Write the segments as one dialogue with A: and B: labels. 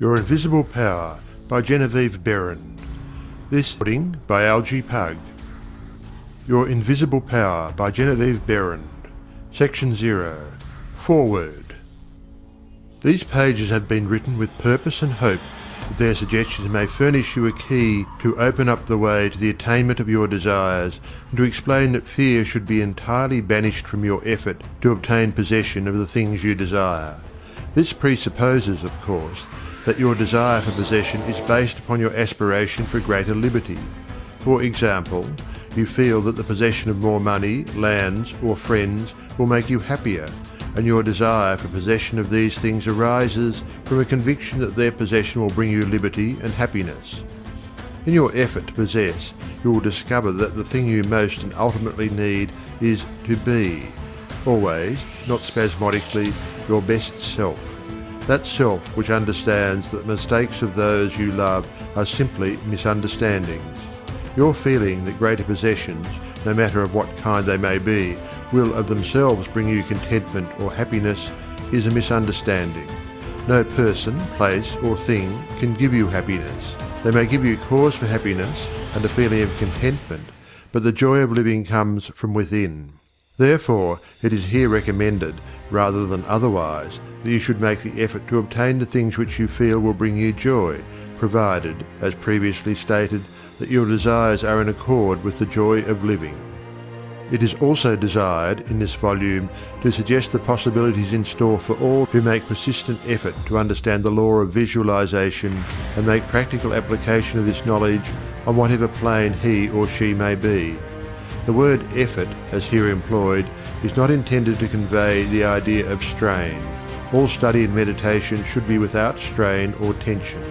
A: Your Invisible Power by Genevieve Behrend. This recording by Algie Pug. Your Invisible Power by Genevieve Behrend. Section 0. Foreword. These pages have been written with purpose and hope that their suggestions may furnish you a key to open up the way to the attainment of your desires, and to explain that fear should be entirely banished from your effort to obtain possession of the things you desire. This presupposes, of course, that your desire for possession is based upon your aspiration for greater liberty. For example, you feel that the possession of more money, lands, or friends will make you happier, and your desire for possession of these things arises from a conviction that their possession will bring you liberty and happiness. In your effort to possess, you will discover that the thing you most and ultimately need is to be, always, not spasmodically, your best self. That self which understands that the mistakes of those you love are simply misunderstandings. Your feeling that greater possessions, no matter of what kind they may be, will of themselves bring you contentment or happiness is a misunderstanding. No person, place, or thing can give you happiness. They may give you cause for happiness and a feeling of contentment, but the joy of living comes from within. Therefore, it is here recommended, rather than otherwise, that you should make the effort to obtain the things which you feel will bring you joy, provided, as previously stated, that your desires are in accord with the joy of living. It is also desired in this volume to suggest the possibilities in store for all who make persistent effort to understand the law of visualization and make practical application of this knowledge on whatever plane he or she may be. The word effort, as here employed, is not intended to convey the idea of strain. All study and meditation should be without strain or tension.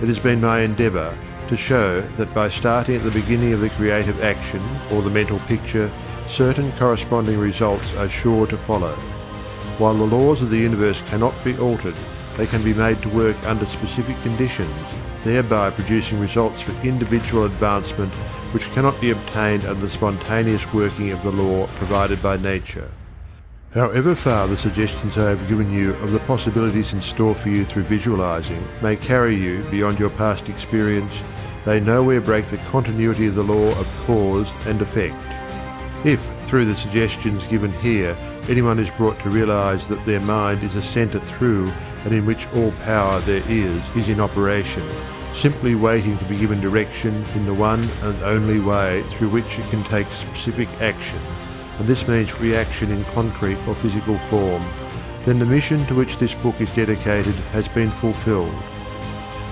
A: It has been my endeavour to show that by starting at the beginning of the creative action, or the mental picture, certain corresponding results are sure to follow. While the laws of the universe cannot be altered, they can be made to work under specific conditions, thereby producing results for individual advancement which cannot be obtained under the spontaneous working of the law provided by nature. However far the suggestions I have given you of the possibilities in store for you through visualizing may carry you beyond your past experience, they nowhere break the continuity of the law of cause and effect. If, through the suggestions given here, anyone is brought to realize that their mind is a center through and in which all power there is in operation, simply waiting to be given direction in the one and only way through which it can take specific action, and this means reaction in concrete or physical form, then the mission to which this book is dedicated has been fulfilled.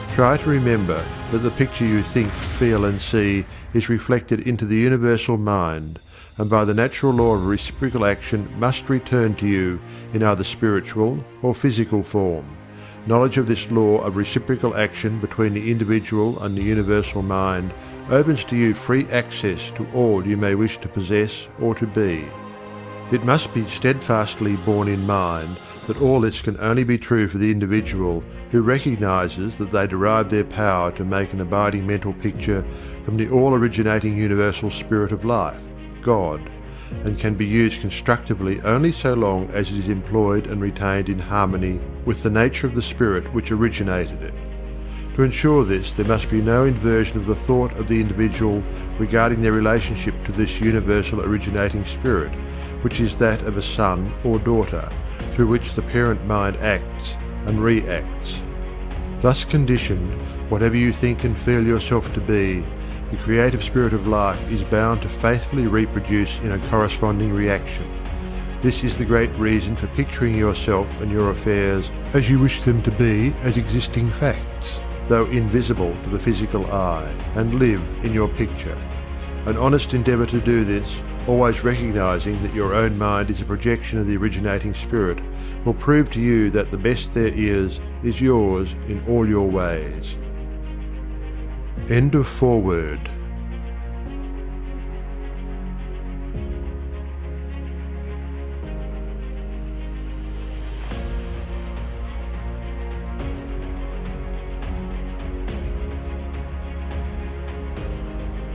A: Try to remember that the picture you think, feel and see is reflected into the universal mind, and by the natural law of reciprocal action must return to you in either spiritual or physical form. Knowledge of this law of reciprocal action between the individual and the universal mind opens to you free access to all you may wish to possess or to be. It must be steadfastly borne in mind that all this can only be true for the individual who recognizes that they derive their power to make an abiding mental picture from the all-originating universal spirit of life, God, and can be used constructively only so long as it is employed and retained in harmony with the nature of the spirit which originated it. To ensure this, there must be no inversion of the thought of the individual regarding their relationship to this universal originating spirit, which is that of a son or daughter, through which the parent mind acts and reacts. Thus conditioned, whatever you think and feel yourself to be, the creative spirit of life is bound to faithfully reproduce in a corresponding reaction. This is the great reason for picturing yourself and your affairs as you wish them to be as existing facts, though invisible to the physical eye, and live in your picture. An honest endeavour to do this, always recognizing that your own mind is a projection of the originating spirit, will prove to you that the best there is yours in all your ways. End of foreword.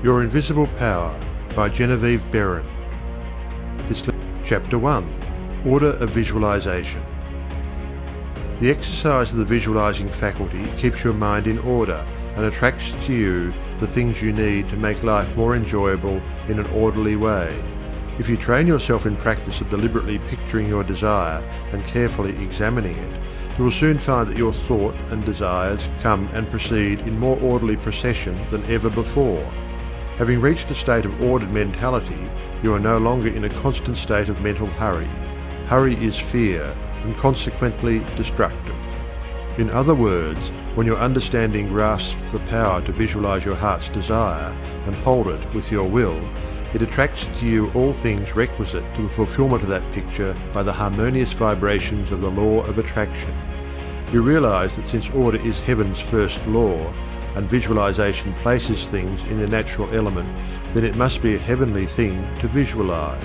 A: Your Invisible Power by Genevieve Behrend. This Chapter 1. Order of Visualization. The exercise of the visualizing faculty keeps your mind in order and attracts to you the things you need to make life more enjoyable in an orderly way. If you train yourself in practice of deliberately picturing your desire and carefully examining it, you will soon find that your thought and desires come and proceed in more orderly procession than ever before. Having reached a state of ordered mentality, you are no longer in a constant state of mental hurry. Hurry is fear, and consequently destructive. In other words, when your understanding grasps the power to visualize your heart's desire and hold it with your will, it attracts to you all things requisite to the fulfillment of that picture by the harmonious vibrations of the law of attraction. You realize that since order is heaven's first law, and visualization places things in their natural element, then it must be a heavenly thing to visualize.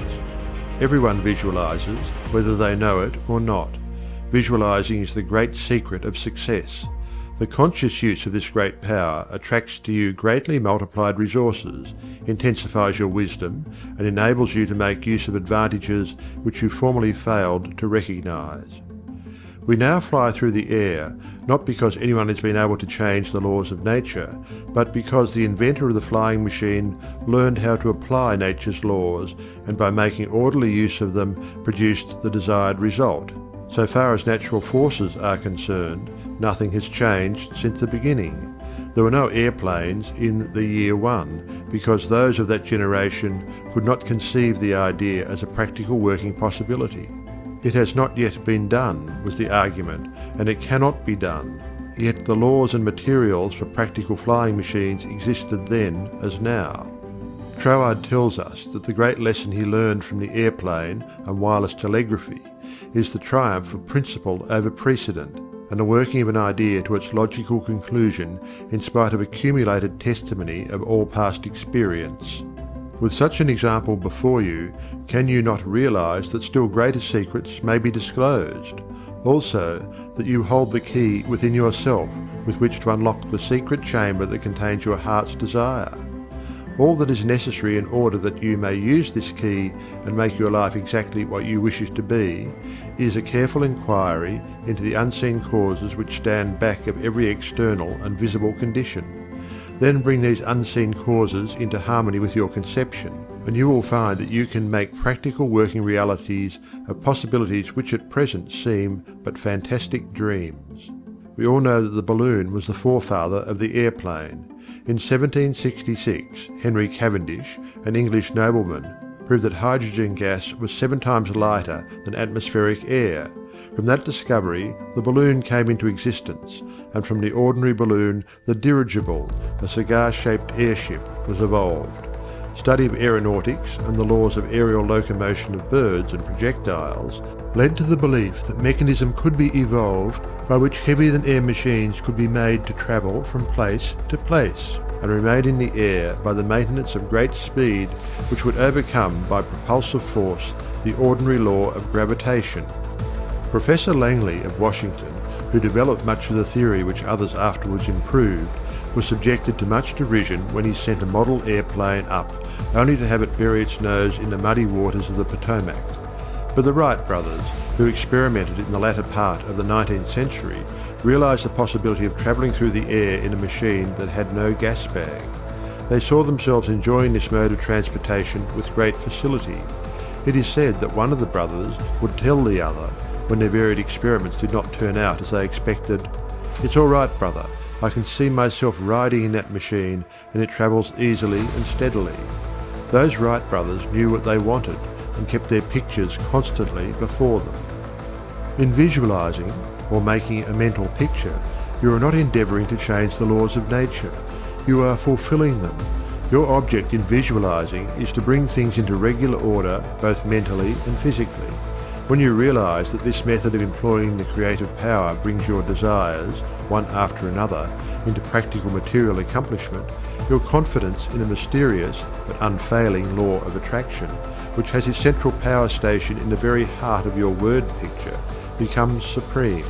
A: Everyone visualizes, whether they know it or not. Visualizing is the great secret of success. The conscious use of this great power attracts to you greatly multiplied resources, intensifies your wisdom, and enables you to make use of advantages which you formerly failed to recognize. We now fly through the air, not because anyone has been able to change the laws of nature, but because the inventor of the flying machine learned how to apply nature's laws, and by making orderly use of them produced the desired result. So far as natural forces are concerned, nothing has changed since the beginning. There were no airplanes in the year one, because those of that generation could not conceive the idea as a practical working possibility. It has not yet been done, was the argument, and it cannot be done. Yet the laws and materials for practical flying machines existed then as now. Troward tells us that the great lesson he learned from the airplane and wireless telegraphy is the triumph of principle over precedent, and the working of an idea to its logical conclusion in spite of accumulated testimony of all past experience. With such an example before you, can you not realize that still greater secrets may be disclosed? Also, that you hold the key within yourself with which to unlock the secret chamber that contains your heart's desire. All that is necessary in order that you may use this key and make your life exactly what you wish it to be, is a careful inquiry into the unseen causes which stand back of every external and visible condition. Then bring these unseen causes into harmony with your conception, and you will find that you can make practical working realities of possibilities which at present seem but fantastic dreams. We all know that the balloon was the forefather of the airplane. In 1766, Henry Cavendish, an English nobleman, proved that hydrogen gas was 7 times lighter than atmospheric air. From that discovery, the balloon came into existence, and from the ordinary balloon, the dirigible, a cigar-shaped airship, was evolved. Study of aeronautics and the laws of aerial locomotion of birds and projectiles led to the belief that mechanism could be evolved by which heavier-than-air machines could be made to travel from place to place and remain in the air by the maintenance of great speed which would overcome by propulsive force the ordinary law of gravitation. Professor Langley of Washington, who developed much of the theory which others afterwards improved, was subjected to much derision when he sent a model airplane up, only to have it bury its nose in the muddy waters of the Potomac. But the Wright brothers, who experimented in the latter part of the 19th century, realized the possibility of travelling through the air in a machine that had no gas bag. They saw themselves enjoying this mode of transportation with great facility. It is said that one of the brothers would tell the other, when their varied experiments did not turn out as they expected, "It's all right, brother. I can see myself riding in that machine, and it travels easily and steadily." Those Wright brothers knew what they wanted, and kept their pictures constantly before them. In visualizing, or making a mental picture, you are not endeavoring to change the laws of nature. You are fulfilling them. Your object in visualizing is to bring things into regular order, both mentally and physically. When you realize that this method of employing the creative power brings your desires, one after another, into practical material accomplishment, your confidence in a mysterious but unfailing law of attraction, which has its central power station in the very heart of your word picture, becomes supreme.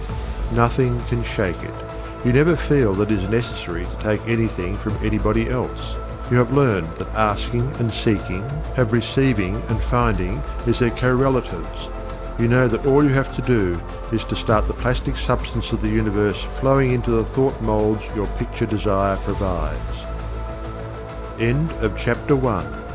A: Nothing can shake it. You never feel that it is necessary to take anything from anybody else. You have learned that asking and seeking have receiving and finding as their correlatives. you know that all you have to do is to start the plastic substance of the universe flowing into the thought molds your picture desire provides. End of Chapter 1.